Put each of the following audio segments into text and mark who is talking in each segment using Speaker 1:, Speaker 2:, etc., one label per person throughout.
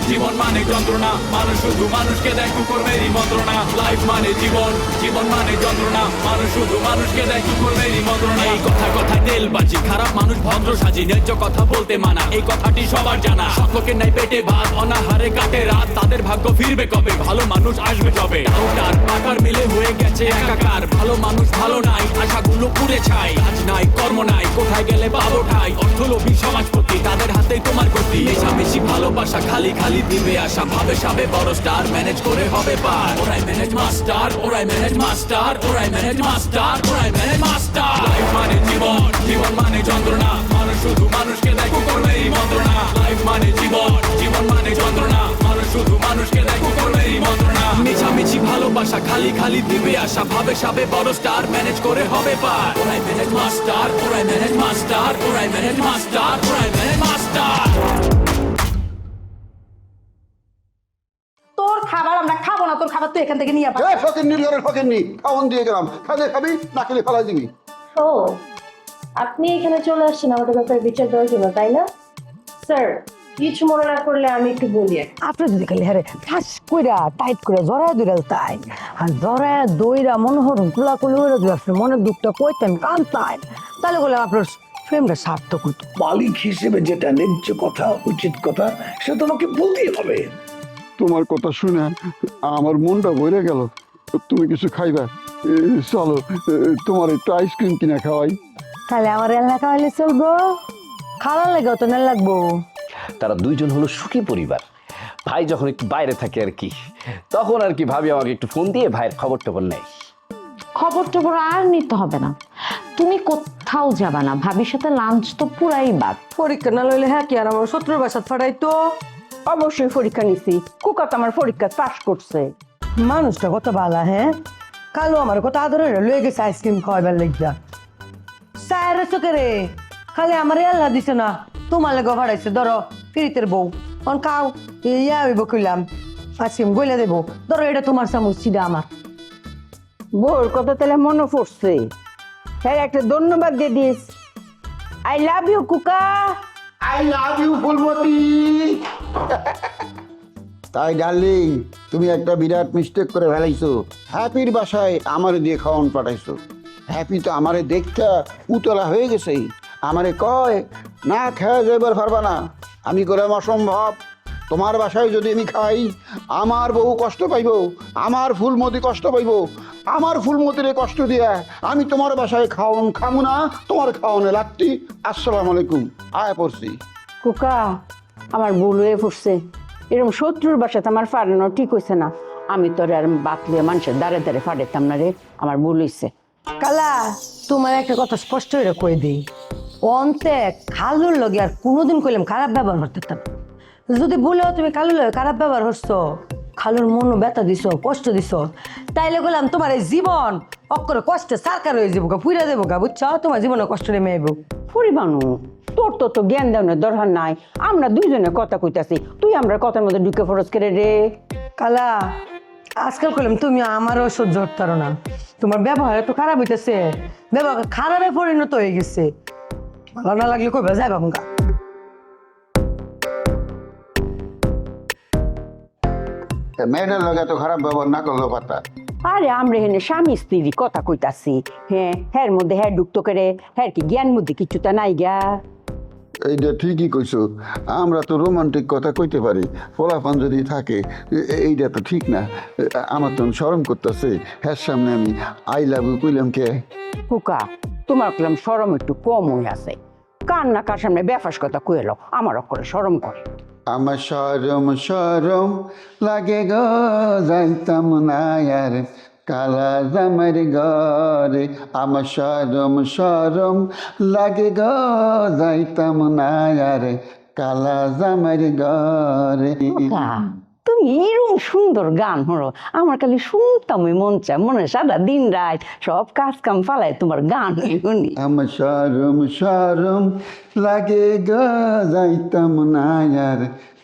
Speaker 1: জীবন মানে যন্ত্রণা, মানুষ শুধু মানুষকে দেয় কুকুরমেরই মন্ত্রণা। লাইফ মানে জীবন, জীবন মানে যন্ত্রণা, মানুষ শুধু মানুষকে দেয় কুকুরমেরই মন্ত্রণা। এই কথা কথায় তেলবাজি, খারাপ মানুষ ভদ্র সাজি, ন্যায্য কথা বলতে মানা, এই কথাটি সবার জানা। সকলকে নাই পেটে ভাত, অনাহারে কাটে রাত, তাদের ভাগ্য ফিরবে কবে, ভালো মানুষ আসবে তবে। ডাউটার পাকার মিলে হয়ে গেছে একাকার, ভালো মানুষ ভালো নাই, আশাগুলো পুড়ে ছাই। কাজ নাই কর্ম নাই, কোথায় গেলে পাবো ঠাই, অর্থলোভী সমাজপতি তাদের হাতেই তোমার গতি। মেশামেশি ভালোবাসা খালি খালি দিবে আশা, ভাবে সাবে বড় স্টার, ম্যানেজ করে হবে পার। ওরাই ম্যানেজ মাস্টার, ওরাই ম্যানেজ মাস্টার, ওরাই ম্যানেজ মাস্টার, ওরাই ম্যানেজ মাস্টার। লাইফ মানে জীবন, জীবন মানে যন্ত্রণা, মানুষ শুধু মানুষকে দেয় কুকুরমেরই মন্ত্রণা। লাইফ মানে জীবন, জীবন মানে যন্ত্রণা, মানুষ শুধু মানুষকে দেয় কুকুরমেরই মন্ত্রণা। মেশামেশি ভালোবাসা খালি খালি দিবে আশা, ভাবে সাবে বড় স্টার, ম্যানেজ করে হবে পার। ওরাই ম্যানেজ মাস্টার, ওরাই ম্যানেজ মাস্টার, ওরাই ম্যানেজ মাস্টার, ওরাই ম্যানেজ মাস্টার।
Speaker 2: তোর খাবার আমরা খাবো না, তোর খাবার তুই এখান থেকে নিয়ে
Speaker 3: এই ফকিন্নি ঘরের ফকিন্নি, খাওন দিয়ে গেলাম, খাবে খাবি না খেলে ফেলাই দিবি।
Speaker 4: ও আপনি এখানে চলে আসছেন আমাদের ব্যাপারে বিচার দেওয়ার জন্য, তাই না? স্যার, কিছু মনে না করলে আমি একটু বলি।
Speaker 5: আপনি যদি খালি হ্যাঁ ঠাস কইরা টাইট করে জড়ায় দইরা তাই আর জড়ায় দইরা মনে হরুন কুলা কুলি হয়ে যাবে, আপনার মনের দুঃখটা কইতেন কান্তাই, তাহলে বলে আপনার ফ্রেমটা সার্থক হইতো।
Speaker 6: মালিক হিসেবে যেটা ন্যায্য কথা, উচিত কথা, সে তোমাকে বলতেই হবে।
Speaker 3: তোমার কথা শুনে আমার মনটা ভরে গেল। তুমি কিছু খাইবা? চলো তোমার একটু আইসক্রিম কিনে খাওয়াই।
Speaker 5: তাহলে আমার এলাকা হইলে চলবো, খাওয়া লাগে তো না লাগবো।
Speaker 7: তারা দুইজন হলো সুখী পরিবার। ভাই যখন একটু বাইরে থাকে আর কি, তখন আর কি ভাবি আমাকে একটু ফোন দিয়ে ভাইয়ের খবর টবর নেয়।
Speaker 8: খবর টবর আর নিতে হবে না, তুমি কোথাও যাবা না, ভাবির সাথে লাঞ্চ তো পুরাই বাদ।
Speaker 5: পরীক্ষা না লইলে হ্যাঁ কি আর আমার শত্রুর বাসাত ফাটাইতো?
Speaker 9: অবশ্যই পরীক্ষা নিছি, কুকা তো আমার পরীক্ষা পাস করছে।
Speaker 5: মানুষটা কত বালা, হ্যাঁ কালো আমার কত আদরে লয়ে গেছে আইসক্রিম খাওয়াইবার লাগিয়া। স্যার চোখে রে খালি আমার আল্লাহ দিছে না, তোমার লেগে ভাড়াইছে, ধরো ফিরিতের বউ অন খাও। ইয়া হইব কইলাম আইসক্রিম গইলা দেবো, ধরো এটা তোমার চামচ, সিডা আমার।
Speaker 9: বোর কথা তাহলে মনে পড়ছে, হ্যাঁ একটা ধন্যবাদ দিয়ে দিস। I love you Kuka.
Speaker 3: I love you Phulmati. তাই ডার্লিং, তুমি একটা বিরাট মিস্টেক করে ফেলাইছো। হ্যাপির বাসায় আমারে দিয়ে খাওয়ান পাঠাইছো। হ্যাপি তো আমারে দেখতে উতলা হয়ে গেছে, আমারে কয় না খেয়ে যাইবার পারবা না। আমি করলাম অসম্ভব, তোমার বাসায় যদি আমি খাই আমার বউ কষ্ট পাইব, আমার ফুলমতি কষ্ট পাইব। আমার ফুলমতিরে কষ্ট দিয়া আমি তোমার বাসায় খাওন খামু না, তোমার খাওয়ানে লাগতি। আসসালামু আলাইকুম, আয় পড়ছি।
Speaker 9: কুকা আমার ভুল হয়ে পড়ছে, এরকম শত্রুর বাসাতে আমার ফাড়ানো ঠিক হয়েছে না। আমি তোর আর বাতলে মানুষের দাঁড়ে দাঁড়ে ফাড়াইতাম না রে, আমার ভুল হয়েছে।
Speaker 5: কালা তোমার একটা কথা স্পষ্ট হয়ে কই দিই, অন্তে খালুর লগে আর কোনোদিন কইলাম খারাপ ব্যবহার করতে না। যদি বলেও তুমি খালুর লগে খারাপ ব্যবহার করছো, খালুর মনও ব্যথা দিছো, কষ্ট দিছো, তাইলে বললাম তোমার এই জীবন অক্ষরে কষ্টে সারকার হয়ে যাবো গা, পুইরা দেবো গা, বুঝছো? তোমার জীবনে কষ্ট নেমে আইবো।
Speaker 9: পরিমাণু তোর তো জ্ঞান দেওয়ার দরকার নাই, আমরা দুইজনে কথা কইতাছি, তুই আমরা কথার মধ্যে ঢুকে ফরজ করে রে।
Speaker 5: কালা আজকাল কইলাম তুমি আমারও সহ্য করতে পারো না, তোমার ব্যবহার এত খারাপ হইতেছে, ব্যবহার খারাপে পরিণত হয়ে গেছে। ভালো না লাগলে কইবা যাই বাবুঙ্গা।
Speaker 3: মেয়েটার লগে এত খারাপ ব্যবহার না করলেও পারতা।
Speaker 9: আরে আমরা এখানে স্বামী স্ত্রী কথা কইতাছি, হ্যাঁ হ্যার মধ্যে হ্যাঁ ঢুকতো করে, হ্যাঁ কি জ্ঞান মধ্যে কিছুটা নাই গা।
Speaker 3: এইটা ঠিকই কইছো, আমরা তো রোমান্টিক কথা কইতে পারি, ফলাফল যদি থাকে এইটা তো ঠিক না। আমার তো শরম করতেছে, হ্যাঁ সামনে আমি আই লাভ ইউ কইলাম কে।
Speaker 9: কুকা তোমার কলাম সরম একটু কম হয়ে আছে, কার না কার সামনে বেফাস কথা কয়ে এলো, আমার অক্ষরে সরম করে।
Speaker 3: আমার শরম শরম লাগে গো, যাইতাম না আর কালা জামার ঘরে। আমার শরম শরম লাগে গো, যাইতাম না আর কালা জামার ঘরে।
Speaker 9: কুকা তুমি এরকম সুন্দর গান হলো, আমার খালি শুনতাম মন চায়, মনে সারা দিন রাত সব কাজ কাম ফালাই তোমার গান শুনি।
Speaker 3: আমার শরম শরম লাগে গো, যাইতাম না আর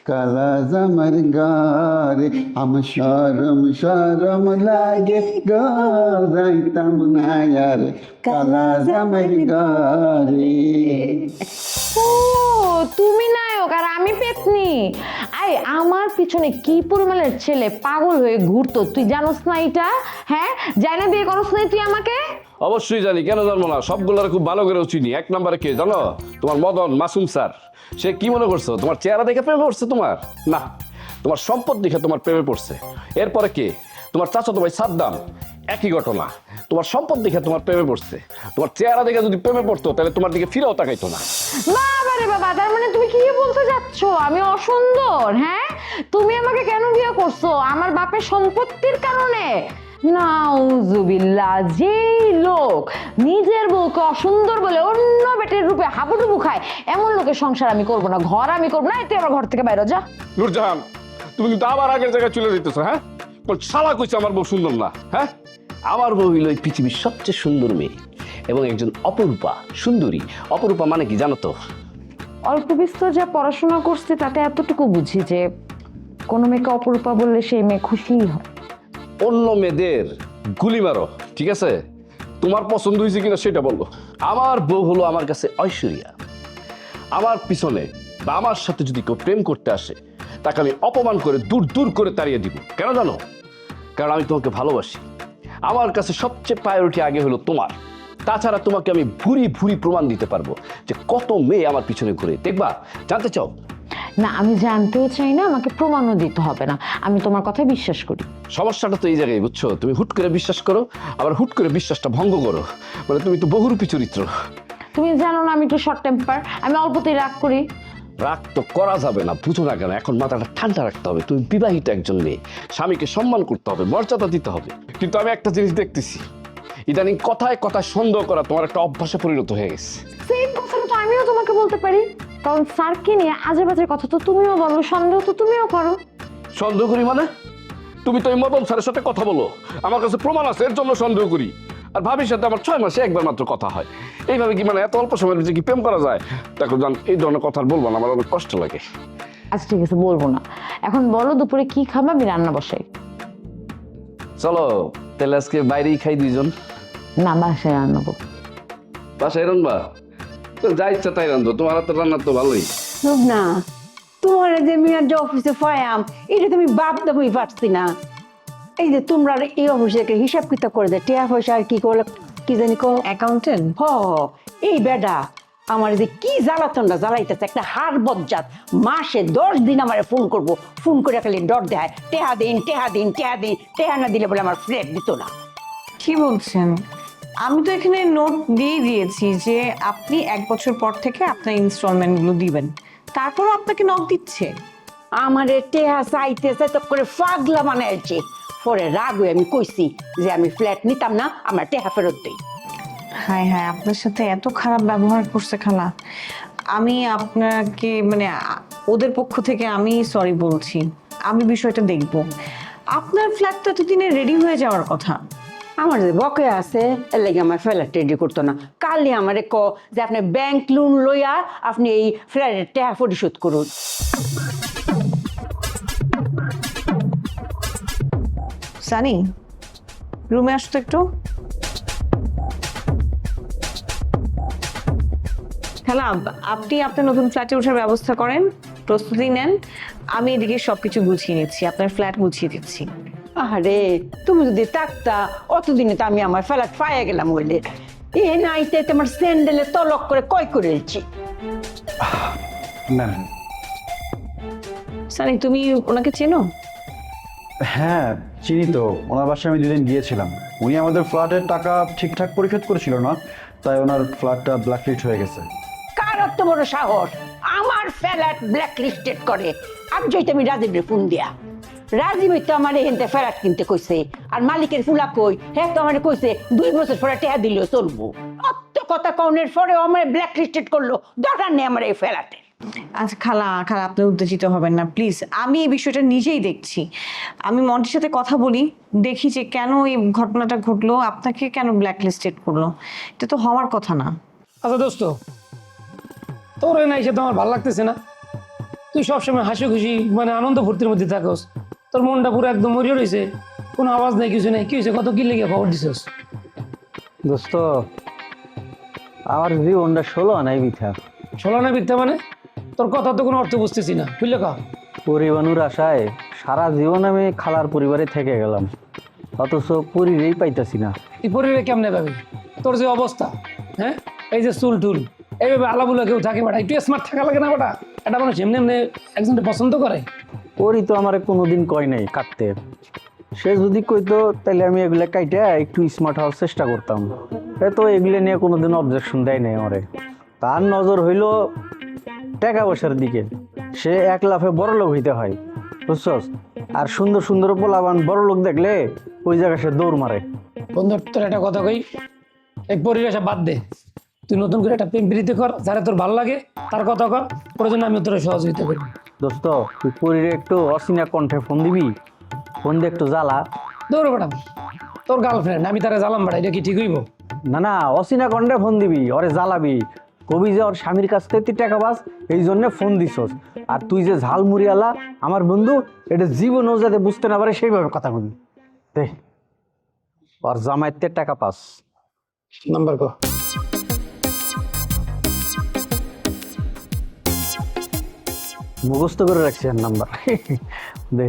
Speaker 3: কালা জামার ঘরে। আমার শরম শরম লাগে গো, যাইতাম না আর কালা জামার ঘরে।
Speaker 8: ও তুমি নায়ক আর আমি পেতনি, এই আমার পিছনে কি পরিমাণের ছেলে পাগল হয়ে ঘুরতো তুই জানোস না এটা? হ্যাঁ, জানি না বিয়ে করস না তুই আমাকে?
Speaker 7: অবশ্যই জানি, কেন জানবো না? সবগুলোর খুব ভালো করে চিনি। এক নম্বরে কে জানো? তোমার মদন মাসুম স্যার। সে কি মনে করছো তোমার চেহারা দেখে প্রেমে পড়ছে? তোমার না, তোমার সম্পদ দেখে তোমার প্রেমে পড়ছে। এরপরে কে? তোমার চাচাতো ভাই সাদ্দাম। একই ঘটনা, তোমার সম্পদ দেখে তোমার প্রেমে পড়ছে। তোমার চেহারা দেখে যদি প্রেমে পড়তো তাহলে তোমার দিকে ফিরেও তাকাইতো না।
Speaker 8: বাবা রে বাবা, তার মানে তুমি কি বলতে যাচ্ছ আমি অসুন্দর? হ্যাঁ, তুমি আমাকে কেন বিয়ে করছো? আমার বাপের সম্পত্তির কারণে? নাউজুবিল্লাহ, যেই লোক নিজের বউকে অসুন্দর বলে অন্য বেটের রূপে হাবুডুবু খায়, এমন লোকের সংসার আমি করবো না, ঘর আমি করবো না। তুই আমার ঘর থেকে বাইরে যা।
Speaker 7: নূরজাহান, তুমি কিন্তু আবার আগের জায়গায় চলে যেতেছো। হ্যাঁ, শালা কইছে আমার বউ সুন্দর না। হ্যাঁ, আমার বউ হইল এই পৃথিবীর সবচেয়ে সুন্দর মেয়ে এবং একজন অপরূপা সুন্দরী। অপরূপা মানে কি জানো তো?
Speaker 8: অল্প বিস্তর যা পড়াশোনা করছি তাতে এতটুকু বুঝি যে কোনো মেয়েকে অপরূপা বললে সেই মেয়ে খুশিই হয়।
Speaker 7: অন্য মেয়েদের গুলি মারো, ঠিক আছে? তোমার পছন্দ হয়েছে কিনা সেটা বললো। আমার বউ হলো আমার কাছে ঐশ্বরিয়া। আমার পিছনে বা আমার সাথে যদি কেউ প্রেম করতে আসে তাকে আমি অপমান করে দূর দূর করে তাড়িয়ে দিব। কেন জানো? কারণ আমি তোমাকে ভালোবাসি। আমার কাছে সবচেয়ে প্রায়োরিটি আগে হলো তোমার। তাছাড়া তোমাকে আমি ভুরি ভুরি প্রমাণ দিতে পারবো যে কত মেয়ে আমার পিছনে ঘুরে। দেখবা? জানতে চাও?
Speaker 8: না, আমি জানতেও চাই না, আমাকে প্রমাণও দিতে হবে না, আমি তোমার কথায় বিশ্বাস করি।
Speaker 7: সমস্যাটা তো এই জায়গায়, বুঝছো? তুমি হুট করে বিশ্বাস করো, আবার হুট করে বিশ্বাসটা ভঙ্গ করো। মানে তুমি তো বহুরূপী চরিত্র।
Speaker 8: তুমি জানো না আমি একটু শর্ট টেম্পার, আমি অল্পতেই রাগ করি।
Speaker 7: রাগ তো করা যাবে না, বুঝো না কেন? এখন মাথাটা ঠান্ডা রাখতে হবে। তুমি বিবাহিত একজন মেয়ে, স্বামীকে সম্মান করতে হবে, মর্যাদা দিতে হবে। কিন্তু আমি একটা জিনিস দেখতেছি, ইদানিং কথায় কথায় সন্দেহ করা তোমার একটা অভ্যাসে পরিণত হয়ে গেছে।
Speaker 8: সেই কথাটা তো আমিও তোমাকে বলতে পারি, কারণ স্যারকে নিয়ে আজে বাজে কথা তো তুমিও বলো, সন্দেহ তো তুমিও করো।
Speaker 7: সন্দেহ করি মানে? তুমি তো এই মদন স্যারের সাথে কথা বলো, আমার কাছে প্রমাণ আছে, এর জন্য সন্দেহ করি। আর ভাবির সাথে আমার 6 মাসে একবার মাত্র কথা হয়। এইভাবে কি মানে এত অল্প সময়ের ভিতরে কি প্রেম করা যায়? দেখো জান, এই ধরনের কথা বলবো না, আমার অনেক কষ্ট লাগে।
Speaker 8: আচ্ছা ঠিক আছে, বলবো না। এখন বলো দুপুরে কি খাবে, আমি রান্না বসাই।
Speaker 7: চলো তাহলে আজকে বাইরেই খাই দুইজন।
Speaker 8: না, বাসায় রান্নাবো।
Speaker 7: বাসায় রান্না? তো যা ইচ্ছা তাই রান্ধো, তোমার হাতের রান্না তো ভালোই।
Speaker 9: না, তোমার যে মেয়ের যে অফিসে ফায়াম, এটা তুমি ভাবতেই পারছি না। এই যে তোমরা এই অফিসে হিসাব কিতাব করে দেয়, টিয়া পয়সা আর কি করলে কি জানি কো অ্যাকাউন্টেন্ট। এই বেডা আমার যে কি জ্বালাতনটা জ্বালাইতেছে, একটা হার বজ্জাত। মাসে 10 দিন আমার ফোন করব, ফোন করে খালি ডর দেয়, টেহা দিন টেহা দিন টেহা দিন, টেহা না দিলে বলে আমার ফ্ল্যাট দিত না।
Speaker 10: কি বলছেন? আমি তো এখানে নোট দিয়ে দিয়েছি যে আপনি 1 বছর পর থেকে আপনার ইনস্টলমেন্ট গুলো দিবেন, তারপরও আপনাকে নক দিচ্ছে।
Speaker 9: আমারে টেহা চাইতে চাইতে করে পাগলা বানাইছে। পরে রাগ হয়ে আমি কইছি যে আমি ফ্ল্যাট নিতাম না, আমার টেহা ফেরত দেই।
Speaker 10: হায় হায়, আপনার সাথে এত খারাপ ব্যবহার করছে খালা। আমি আপনাকে মানে ওদের পক্ষ থেকে আমি সরি বলছি, আমি বিষয়টা দেখব। আপনার ফ্ল্যাটটা তো দিনে রেডি হয়ে যাওয়ার কথা।
Speaker 9: আমার যে বকে আছে এর লাগে আমার ফ্ল্যাট রেডি করতো না। কালই আমারে ক যে আপনি ব্যাংক লোন লইয়া আপনি এই ফ্ল্যাটের টাকা পরিশোধ করুন।
Speaker 10: সানি, রুমে আসতো একটু। খালা, আপনি আপনার নতুন ফ্ল্যাটে ওঠার ব্যবস্থা করেন, প্রস্তুতি নেন, আমি এদিকে সবকিছু গুছিয়ে নিচ্ছি, আপনার ফ্ল্যাট গুছিয়ে দিচ্ছি।
Speaker 9: আরে তুমি যদি থাকতা অতদিনে তো আমি আমার ফ্ল্যাট পাইয়া গেলাম বলে। এ নাইতে তোমার স্যান্ডেলে তলক করে কয় করেছি।
Speaker 11: না
Speaker 10: সানি, তুমি ওনাকে চেনো?
Speaker 11: হ্যাঁ চিনি তো, ওনার বাসায় আমি 2 দিন গিয়েছিলাম। উনি আমাদের ফ্ল্যাটের টাকা ঠিকঠাক পরিশোধ করেছিল না, তাই ওনার ফ্ল্যাটটা ব্ল্যাকলিস্ট হয়ে গেছে।
Speaker 9: কার এত বড় সাহস আমার ফ্ল্যাট ব্ল্যাকলিস্টেড করে? আমি যাইতে আমি রাজীবের ফোন দিয়া, রাজীব তো আমার এখানতে ফ্ল্যাট কিনতে কইছে। আর মালিকের ফুলা কই, হ্যাঁ তো আমার কইছে 2 বছর পরে টেহা দিলেও চলবো। অত কথা কনের পরেও আমার ব্ল্যাকলিস্টেড করলো, দরকার নেই আমার এই ফ্ল্যাটে।
Speaker 10: আচ্ছা খালা, আপনি উত্তেজিত হবেন না প্লিজ, আমি এই বিষয়টা নিজেই দেখছি। আমি মন্টির সাথে কথা বলি, দেখি যে কেন এই ঘটনাটা ঘটলো, আপনাকে কেন ব্ল্যাকলিস্টেড করলো। এটা তো হওয়ার কথা না।
Speaker 12: আচ্ছা দোস্ত, তোর না এসে তো আমার ভালো লাগতেছে না। তুই সবসময় হাসি খুশি মানে আনন্দ ফুর্তির মধ্যে থাকস, তোর মনটা পুরো একদম মরিয়া রয়েছে, কোনো আওয়াজ নেই, কিছু নেই। কি হয়েছে? কত কি লেগে খবর দিছিস?
Speaker 13: দোস্ত, আমার জীবনটা 16 আনাই বিথা।
Speaker 12: 16 আনা মিথ্যা মানে? তোর কথা তো কোনো অর্থ বুঝতেছি না, বুঝলে কা?
Speaker 13: পরিবানুর আশায় সারা জীবন আমি খালার পরিবারে থেকে গেলাম, অথচ পরিরেই পাইতাছি না।
Speaker 12: তুই পরিরে কেমনে পাবি? তোর যে অবস্থা, হ্যাঁ, এই যে চুল টুল এইভাবে আলাবুলা কেউ থাকে বেটা, একটু স্মার্ট থাকা লাগে না বেটা? এটা মানুষ এমনি এমনি একজনকে পছন্দ করে?
Speaker 13: পরি তো আমার কোনোদিন কয় নাই কাটতে, সে যদি কইতো তাহলে আমি এগুলা কাইটা একটু স্মার্ট হওয়ার চেষ্টা করতাম। এ তো এগুলো নিয়ে কোনোদিন অবজেকশন দেয় নাই আমারে। তার নজর হইল টাকা পয়সার দিকে, সে এক লাফে বড় লোক হইতে হয়, বুঝছস? আর সুন্দর সুন্দর পোলাবান বড় লোক দেখলে ওই জায়গায় সে দৌড় মারে।
Speaker 12: বন্ধু তোর একটা কথা কই, এই পরিবেশে বাদ দে, তুই নতুন করে একটা প্রেম প্রীতি কর, যারা তোর ভালো লাগে তার কথা কর, প্রয়োজন আমি তোর সহযোগিতা করবি।
Speaker 13: দোস্ত তুই পরিরে একটু অচিনা কণ্ঠে ফোন দিবি, ফোন দিয়ে একটু জ্বালা।
Speaker 12: দৌড় বেটা, তোর গার্লফ্রেন্ড, আমি তারা জ্বালাম বেটা, এটা কি ঠিক হইব?
Speaker 13: না না, অচিনা কণ্ঠে ফোন দিবি, ওরে জ্বালাবি, কবি যে ওর স্বামীর কাছ থেকে তুই টাকা পাস এই জন্য ফোন দিছস। আর তুই যে ঝালমুড়িয়ালা আমার বন্ধু, এটা জীবনও যাতে বুঝতে না পারে সেইভাবে কথা বলবি। দে ওর জামাইতে টাকা পাস।
Speaker 12: নাম্বার কো।
Speaker 13: মুখস্থ করে রাখছি আর নাম্বার দে।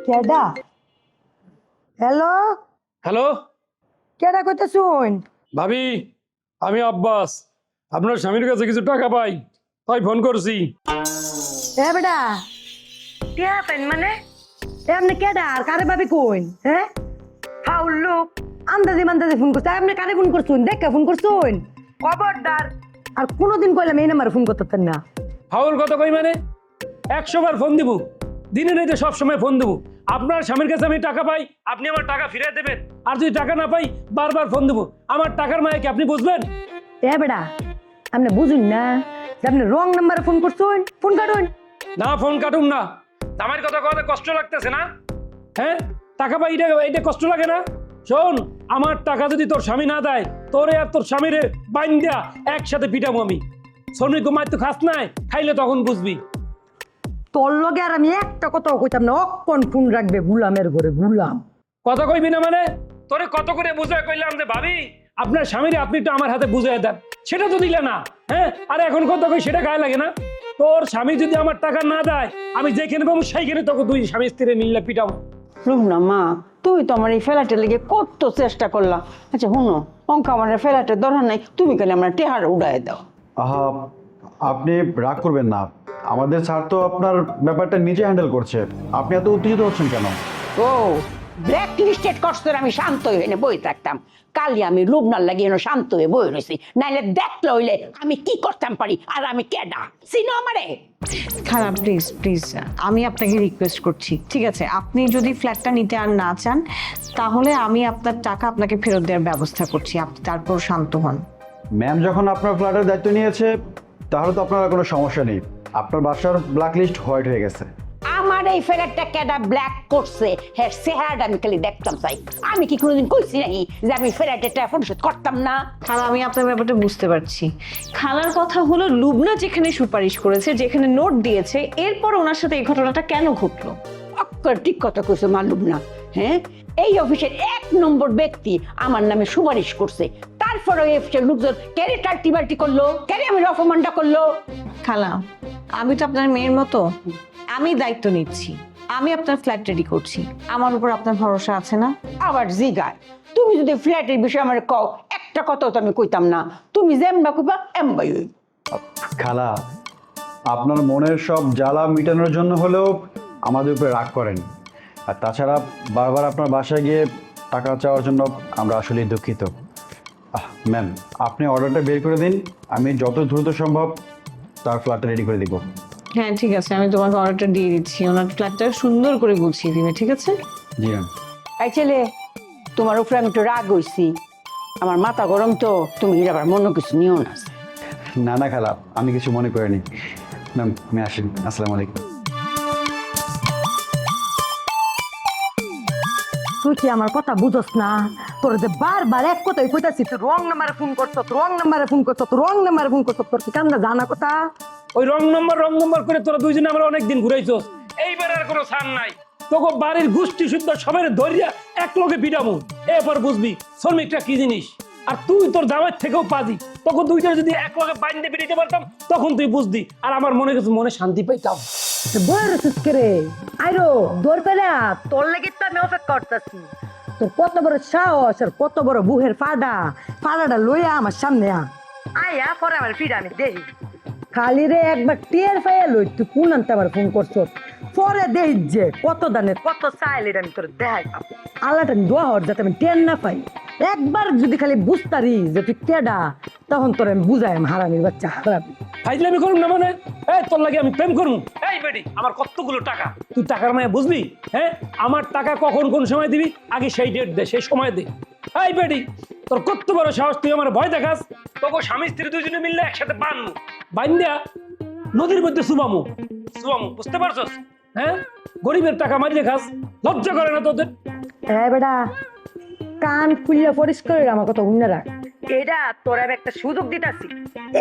Speaker 5: কেডা? হ্যালো,
Speaker 12: হ্যালো
Speaker 5: কেডা কইতে শুন?
Speaker 12: ভাবি, আমি আব্বাস, আপনার স্বামীর কাছে কিছু টাকা পাই, তাই ফোন করছি।
Speaker 5: এ বেটা, কে পেন মানে এমনি কেডা আর কারে ভাবি কইন? হ্যাঁ, ফাউল লোক আন্দাজে মান্দাজে ফোন করছে। আপনি কারে ফোন করছুন? দেখে ফোন করছুন? খবরদার আর কোনোদিন কইলাম এই নাম্বারে ফোন করতেন না।
Speaker 12: ফাউল কথা কই মানে? 100 বার ফোন দিব, দিনে নেই সব সময় ফোন দেবো। আপনার স্বামীর কাছে আমি টাকা পাই, আপনি আমার টাকা ফিরিয়ে দেবেন, আর যদি টাকা না পাই বারবার ফোন দেবো। আমার টাকার মায়া কি আপনি বুঝবেন?
Speaker 5: এ বেটা, আপনি বুঝুন না যে আপনি রং নাম্বারে ফোন করছুন? ফোন কাটুন।
Speaker 12: না, ফোন কাটুন না। আমার কথা কথা কষ্ট লাগতেছে না? হ্যাঁ, টাকা পাই, এটা কষ্ট লাগে না? শোন, আমার টাকা যদি তোর স্বামী না দেয়, তোরে আর তোর স্বামীরে বাইন দেয়া একসাথে পিটাবো আমি। শ্রমিক ঘুমাই তো খাস নাই, খাইলে তখন বুঝবি।
Speaker 5: তোর লগে আর আমি একটা কথাও কইতাম না, অক্ষণ ফোন রাখবে গুলামের ঘরে গুলাম।
Speaker 12: কথা কইবি না মানে? তোরে কত করে বুঝায় কইলাম যে ভাবি আপনার স্বামীরে আপনি একটু আমার হাতে বুঝাই দেন, সেটা তো দিলে না। হ্যাঁ, আর এখন কথা কই সেটা গায়ে লাগে না? তোর স্বামী যদি আমার টাকা না দেয়, আমি যেখানে পাবো সেইখানে তোকে দুই স্বামী স্ত্রী মিললে পিটাবো।
Speaker 9: রুমনা মা, তুই তো আমার এই ফেলাটের লেগে কত চেষ্টা করলা। আচ্ছা হুনো, অঙ্ক আমার ফেলাটের দরকার নাই, তুমি কেন আমার টেহার উড়াই দাও।
Speaker 11: আহা, আপনি রাগ করবেন না, আমাদের স্যার তো আপনার ব্যাপারটা নিজে হ্যান্ডেল করছে, আপনি এত উত্তেজিত হচ্ছেন কেন?
Speaker 9: ও ব্ল্যাক লিস্টেড করছে, আমি শান্ত হয়ে বই থাকতাম। কালি আমি লুবনার লাগিয়ে শান্ত হয়ে বই রয়েছি, নাইলে দেখলে হইলে আমি কি করতাম পারি, আর আমি কেডা চিনো আমারে?
Speaker 10: খারাপ, প্লিজ প্লিজ আমি আপনাকে রিকোয়েস্ট করছি, ঠিক আছে? আপনি যদি ফ্ল্যাটটা নিতে আর না চান, তাহলে আমি আপনার টাকা আপনাকে ফেরত দেওয়ার ব্যবস্থা করছি, আপনি তারপর শান্ত হন।
Speaker 11: ম্যাম যখন আপনার ফ্ল্যাটের দায়িত্ব নিয়েছে, তাহলে তো আপনার কোনো সমস্যা নেই, আপনার বাসার ব্ল্যাক লিস্ট হোয়াইট হয়ে গেছে।
Speaker 9: আমার এই ফ্ল্যাটটা কেডা ব্ল্যাক করছে, হ্যাঁ চেহারাটা আমি খালি দেখতাম চাই। আমি কি কোনোদিন কইছি নাকি যে আমি ফ্ল্যাটে টাকা পরিশোধ করতাম না?
Speaker 10: খালা, আমি আপনার ব্যাপারটা বুঝতে পারছি। খালার কথা হলো লুবনা যেখানে সুপারিশ করেছে, যেখানে নোট দিয়েছে, এরপর ওনার সাথে এই ঘটনাটা কেন ঘটলো?
Speaker 9: অক্ষর ঠিক কথা কইছে মালুম না। হ্যাঁ, এই অফিসের 1 নম্বর ব্যক্তি আমার নামে সুপারিশ করছে, তারপরে ওই অফিসের লোকজন কেড়ে টাল্টিবাল্টি করলো, কেড়ে আমি অপমানটা করলো।
Speaker 10: খালা, আমি তো আপনার মেয়ের মতো, আমি দায়িত্ব নিচ্ছি, আমি আপনার ফ্ল্যাট রেডি করছি, আমার উপর আপনার ভরসা আছে না?
Speaker 9: আবার জিগায়, তুমি যদি ফ্ল্যাটের বিষয়ে আমার কও, একটা কথাও তো আমি কইতাম না, তুমি যেমবা কইবা এমবাই হই।
Speaker 11: খালা, আপনার মনের সব জ্বালা মেটানোর জন্য হলেও আমাদের উপরে রাগ করেন, আর তাছাড়া বারবার আপনার বাসায় গিয়ে টাকা চাওয়ার জন্য আমরা আসলেই দুঃখিত। ম্যাম, আপনি অর্ডারটা বের করে দিন, আমি যত দ্রুত সম্ভব তার ফ্ল্যাটটা রেডি করে দিব।
Speaker 10: হ্যাঁ ঠিক আছে, আমি তোমাকে অর্ডারটা দিয়ে দিচ্ছি, ওনার ফ্ল্যাটটা সুন্দর করে গুছিয়ে দিবে, ঠিক আছে?
Speaker 11: জি ম্যাম।
Speaker 9: এই ছেলে, তোমার উপরে আমি একটু রাগ হইছি, আমার মাথা গরম তো, তুমি আবার মনে কিছু নিও না।
Speaker 11: না না খালা, আমি কিছু মনে করিনি। ম্যাম আমি আসি, আসসালামু আলাইকুম।
Speaker 5: তুই কি আমার কথা বুঝস না? তোর যে বারবার এক কথাই কইতাছি, তুই রং নাম্বারে ফোন করছ, রং নাম্বারে ফোন করছ, রং নাম্বারে ফোন করছ, তোর কি কান্দা জানা কথা?
Speaker 12: ওই রং নম্বর করে তোরা দুইজনে আমরা অনেকদিন ঘুরাইছস, এইবার আর কোনো ছাড় নাই। তোকে বাড়ির গোষ্ঠী শুদ্ধ সবাই ধরিয়া এক লগে পিটামু, এরপর বুঝবি শ্রমিকটা কি জিনিস। আর তুই তোর জামাইয়ের থেকেও পাজি। তখন দুইটা যদি এক লগে বাইন্ধে বেরিয়ে পারতাম তখন তুই বুঝদি, আর আমার মনে শান্তি পাইতাম।
Speaker 5: বড় সুস্কেরে আইরো দৌড় পেলা, তোর লেগে তো আমি অপেক্ষা করতেছি। তোর কত বড় সাহস আর কত বড় বুহের ফাড়াটা লইয়া আমার সামনে আয়া পরে আমার ফিরে আমি দেখি। খালি রে একবার টের পাইয়া লই তুই কোন আনতে আমার ফোন করছো, পরে দেখি যে কত দানের কত চাইলে আমি তোর দেখাইতাম। আল্লাহটা দোয়া হর যাতে আমি টের না পাই। একবার যদি খালি বুঝতারি যে তুই কেডা, তখন তোর আমি বুঝাই হারামির বাচ্চা হারামি।
Speaker 12: ফাইজলামি করুম না মানে? এই তোর লাগে আমি প্রেম করবো? এই বেটি, আমার কতগুলো টাকা, তুই টাকার মায়া বুঝবি? হ্যাঁ, আমার টাকা কখন কোন সময় দিবি আগে সেই ডেট দে, সেই সময় দে। এই বেটি, তোর কত বড় সাহস, তুই আমার ভয় দেখাস? তোকে স্বামী স্ত্রী দুজনে মিললে একসাথে বান্ধা নদীর মধ্যে সুবামু, বুঝতে পারছস? হ্যাঁ, গরিবের টাকা মারিয়ে খাস, লজ্জা করে না তোদের?
Speaker 5: হ্যাঁ বেটা, কান খুললে পরিষ্কার আমার কথা উন্না রাখ। এটা তোর আমি একটা সুযোগ দিতেছি,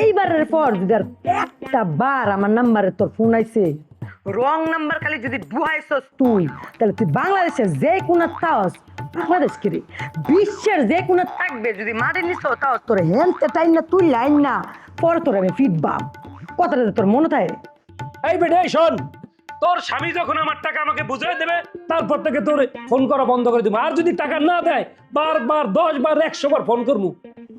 Speaker 5: এইবারের পর যদি আর একটা বার আমার নাম্বারে তোর ফোন আইছে, রং নাম্বার খালি যদি ডুহাইছস তুই, তাহলে তুই বাংলাদেশের যে কোনা তাওস, বাংলাদেশ কি রে বিশ্বের যে কোনা থাকবে, যদি মারে নিছ তাওস তোর হেনতে টাইম না তুই লাইন না, পরে তোর আমি ফিডবাম। কথাটা তোর মনে থাকে?
Speaker 12: এই বেটা, এই শোন, তোর স্বামী যখন আমার টাকা আমাকে বুঝাই দেবে, তারপর থেকে তোর ফোন করা বন্ধ করে দেবো। আর যদি টাকা না দেয়, বারবার 10 বার 100 বার ফোন করবো।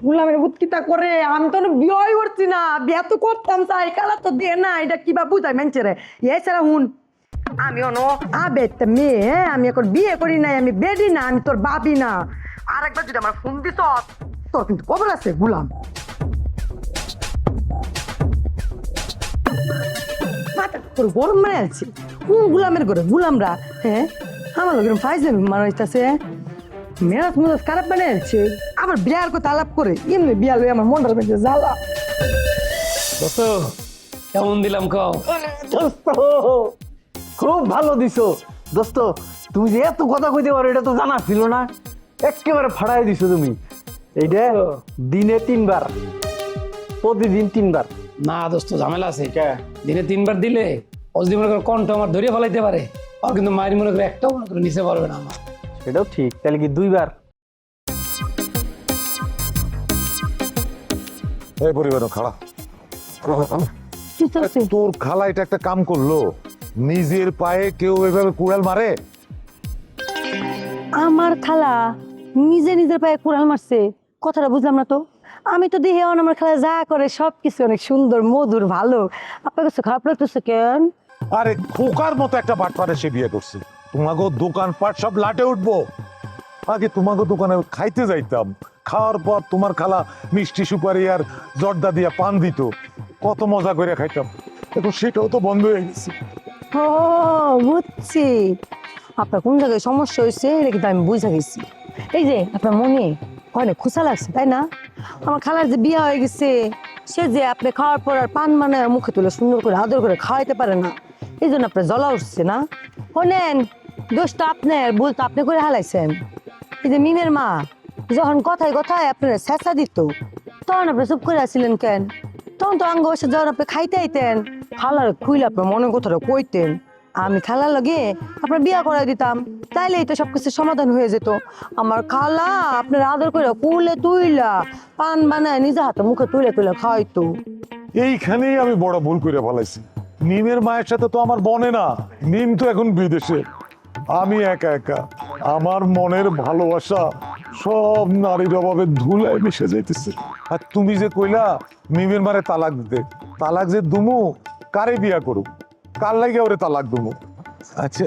Speaker 5: গুলামের বুৎকিতা করে আমি তো বিয়ে করছি না, বিয়ে তো করতাম চাই, কালা তো দে না, এটা কিবা বুঝাই মানছে রে। এছাড়া হুন, আমি অন আবে মেয়ে, আমি এখন বিয়ে করি নাই, আমি বেডি না, আমি তোর বাবি না। আর একবার যদি আমার ফোন দিত, তোর কিন্তু খবর আছে গুলাম। তোর গরম মানে আছে কোন গুলামের ঘরে গুলামরা? হ্যাঁ, আমার লোকের ফাইজলামি মারাইতেছে, মেরাজ মুরাজ খারাপ বানিয়েছে, আবার বিয়ার কথা আলাপ করে, এমনি বিয়া লই আমার মনটার মধ্যে জ্বালা।
Speaker 12: দোস্ত, কেমন দিলাম কও?
Speaker 13: দোস্ত খুব ভালো দিছো দোস্ত, তুমি যে এত কথা কইতে পারো এটা তো জানা ছিল না, একেবারে ফাড়াই দিছো তুমি। এইটা দিনে 3 বার, প্রতিদিন 3 বার।
Speaker 12: না দোস্ত, ঝামেলা আছে। দিনে 3 বার দিলে ও যদি মনে করে কণ্ঠ আমার ধরিয়ে ফেলাইতে পারে, আর কিন্তু মায়ের মনে করে একটাও মনে করে নিচে পারবে না আমার।
Speaker 13: সেটাও ঠিক, তাহলে কি 2 বার?
Speaker 14: এই পরিবার খালা, তোর খালা এটা একটা কাম করলো, নিজের পায়ে কেউ এভাবে কুড়াল মারে?
Speaker 5: আমার খালা নিজের পায়ে কুড়াল মারছে? কথাটা বুঝলাম না তো। আমি তো দেখে আমার খালা যা করে সবকিছু অনেক সুন্দর, মধুর, ভালো। আপনার কাছে খারাপ লাগতেছে কেন?
Speaker 14: আরে খোকার মতো একটা বাটপারে সে বিয়ে করছে। তোমাকে দোকানপাট সব লাটে উঠবো। আগে তোমাকে দোকানে খাইতে যাইতাম, খাওয়ার পর তোমার খালা মিষ্টি সুপারি আর জর্দা দিয়া পান দিত, কত মজা করে খাইতাম। এখন সেটাও তো বন্ধ হয়ে গেছে।
Speaker 5: ও বুঝছি, আপনার কোন জায়গায় সমস্যা হয়েছে এটা কিন্তু আমি বুঝা গেছি। এই যে আপনার মনে হয় না খুশা লাগছে, তাই না? আমার খালার যে বিয়ে হয়ে গেছে, সে যে আপনি খাওয়ার পর আর পান মানে মুখে তুলে সুন্দর করে আদর করে খাওয়াইতে পারে না, এই জন্য আপনার জ্বলা উঠছে না? শোনেন, দোষটা আপনার, ভুল তো আপনি করে হালাইছেন। এই যে মিমের মা যখন কথায় কথায় আপনারা ছেঁচা দিত, তখন আপনি চুপ করে আসছিলেন কেন? তখন তো আঙ্গ বসে যখন আপনি খাইতে আইতেন, খালার খুইলে আপনার মনের কথাটা কইতেন, আমি খালার লগে আপনার বিয়া করাই দিতাম, তাইলে তো সবকিছু সমাধান হয়ে যেত। আমার খালা আপনার আদর করে কুলে তুইলা পান বানায় নিজে হাতে মুখে তুলে তুলে খাওয়াইতো।
Speaker 14: এইখানেই আমি বড় ভুল করে ফেলাইছি। নিমের মায়ের সাথে তো আমার বনে না, নিম তো এখন বিদেশে, আমি একা একা। আমার মনের ভালোবাসা সব নারীর অভাবে ধুলায় মিশে যাইতেছে। আর তুমি যে কইলা মিমের মারে তালাক দিতে, তালাক যে দুমু, কারে বিয়া করুক, কার লাগে ওরে তালাক দুমু? আচ্ছা,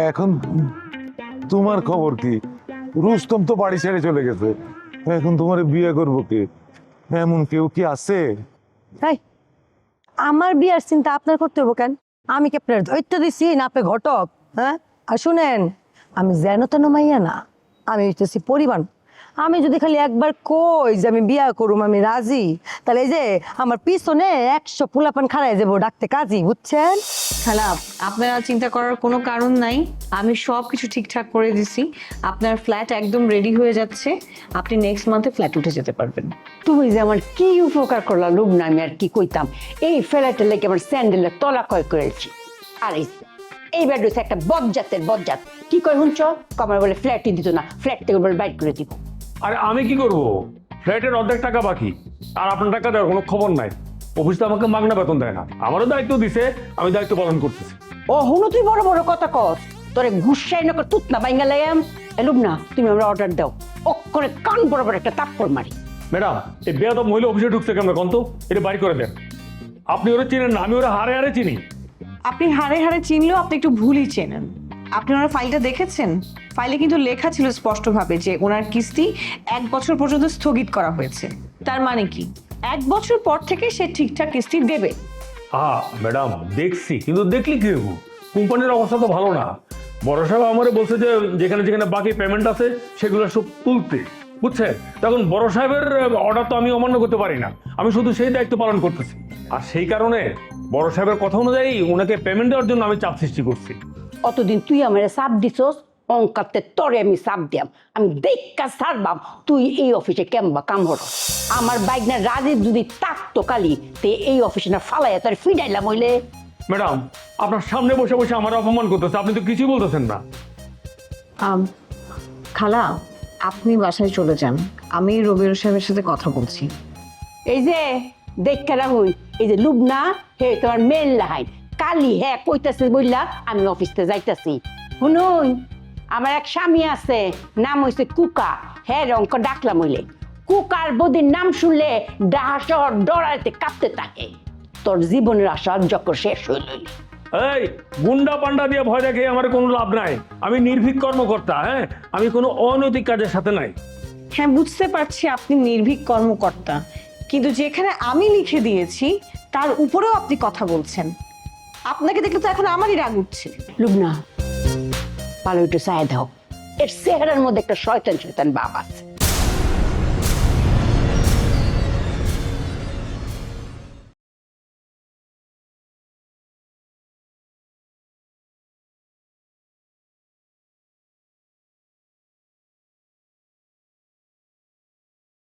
Speaker 14: এখন তোমার খবর কি? রুস্তম তো বাড়ি ছেড়ে চলে গেছে, এখন তোমার বিয়ে করবো কে? এমন কেউ কি আছে?
Speaker 5: আমার বিয়ার চিন্তা আপনার করতে হবো কেন? আমি কি আপনার দায়িত্ব দিছি না আপনি ঘটক? হ্যাঁ, আর শুনেন, আমি যেন তেন মাইয়া না, আমি হইতেছি পরিবার। আমি যদি খালি একবার কই যে আমি বিয়া করুম, আমি রাজি, তাহলে এই যে আমার পিছনে 100 পোলাপান খাড়াই যাবো ডাকতে কাজী, বুঝছেন?
Speaker 10: খালা, আপনার চিন্তা করার কোনো কারণ নাই, আমি সব কিছু ঠিকঠাক করে দিছি। আপনার ফ্ল্যাট একদম রেডি হয়ে যাচ্ছে, আপনি নেক্সট মান্থে ফ্ল্যাট উঠে যেতে পারবেন।
Speaker 9: তুমি যে আমার কি উপকার করলা লোক না, আমি আর কি কইতাম। এই ফ্ল্যাটের লেগে আমার স্যান্ডেলের তলা কয় করেছি। আর এই বেড হচ্ছে একটা বজ্জাত কি কয় শুনছ? কমার বলে ফ্ল্যাটই দিত না, ফ্ল্যাট থেকে বলে বাইর করে দিব।
Speaker 12: আর আমি কি করব?
Speaker 15: ফ্ল্যাটের অর্ধেক টাকা বাকি, আর আপনার টাকা দেওয়ার কোনো খবর নাই। অফিস তো আমাকে মাগনা বেতন দেয় না, আমারও দায়িত্ব দিছে, আমি দায়িত্ব পালন করতেছি।
Speaker 9: ও হুনো তুই বড় বড় কথা কস, তোরে ঘুষাই নকর তুত না বাইঙ্গা লাইম। এলুম না, তুমি আমরা অর্ডার দাও, অক্ষরে কান বরাবর একটা তাপ্পর মারি।
Speaker 15: ম্যাডাম, এই বেয়াদব মহিলা অফিসে ঢুকছে কেমন কন্ত, এটা বাড়ি করে দেন। আপনি ওরা চিনেন না, আমি ওরা হারে হারে চিনি।
Speaker 10: আপনি হাড়ে হাড়ে চিনলেও আপনি একটু ভুলই চেনেন। আপনি ওনার ফাইলটা দেখেছেন? ফাইলে কিন্তু লেখা ছিল স্পষ্টভাবে যে ওনার কিস্তি 1 বছর পর্যন্ত স্থগিত করা হয়েছে। তার মানে কি 1 বছর পর থেকে সে ঠিকঠাক কিস্তি দেবে?
Speaker 15: ম্যাডাম দেখছি, কিন্তু দেখলি কি হবো, কোম্পানির অবস্থা তো ভালো না। বড় সাহেব আমারে বলছে যে যেখানে যেখানে বাকি পেমেন্ট আছে সেগুলো সব তুলতে, বুঝছেন? তখন বড় সাহেবের অর্ডার তো আমি অমান্য করতে পারি না, আমি শুধু সেই দায়িত্ব পালন করতেছি। আর সেই কারণে বড় সাহেবের কথা অনুযায়ী ওনাকে পেমেন্ট দেওয়ার জন্য আমি চাপ সৃষ্টি করছি।
Speaker 9: অতদিন তুই আমার চাপ দিছস, অঙ্কাতে তরে আমি চাপ দিয়াম, আমি দেখা ছাড়বাম তুই এই অফিসে কেমবা কাম হর। আমার বাইক না রাজীব যদি তাকতো কালি তে এই অফিসে না ফালাইয়া তোর ফিডাইলাম হইলে।
Speaker 15: ম্যাডাম, আপনার সামনে বসে বসে আমার অপমান করতেছে, আপনি তো কিছুই বলতেছেন না।
Speaker 10: খালা, আপনি বাসায় চলে যান, আমি রবিউল সাহেবের সাথে কথা বলছি।
Speaker 9: এই যে দেখা রাহুল, এই যে লুবনা হে তোমার মেল লাহাই কালি হ্যাঁ কইতাছে বললা আমি অফিসে যাইতাছি। শুনুন, আমার এক স্বামী আছে, নাম হইছে কুকা, হ্যাঁ অঙ্ক ডাকলাম হইলে কুকার বদির নাম শুনলে ডাহা শহর ডরাইতে কাঁপতে থাকে। তোর জীবনের আশা যখন শেষ হইল।
Speaker 15: এই গুন্ডা পান্ডা দিয়ে ভয় দেখে আমার কোনো লাভ নাই, আমি নির্ভীক কর্মকর্তা, হ্যাঁ, আমি কোনো অনৈতিক কাজের সাথে নাই।
Speaker 10: হ্যাঁ, বুঝতে পারছি আপনি নির্ভীক কর্মকর্তা, কিন্তু যেখানে আমি লিখে দিয়েছি তার উপরেও আপনি কথা বলছেন। আপনাকে দেখলে তো এখন আমারই রাগ উঠছে।
Speaker 9: লুবনা, ভালো একটু চায় দাও, এর চেহারার মধ্যে একটা শয়তান শয়তান ভাব আছে।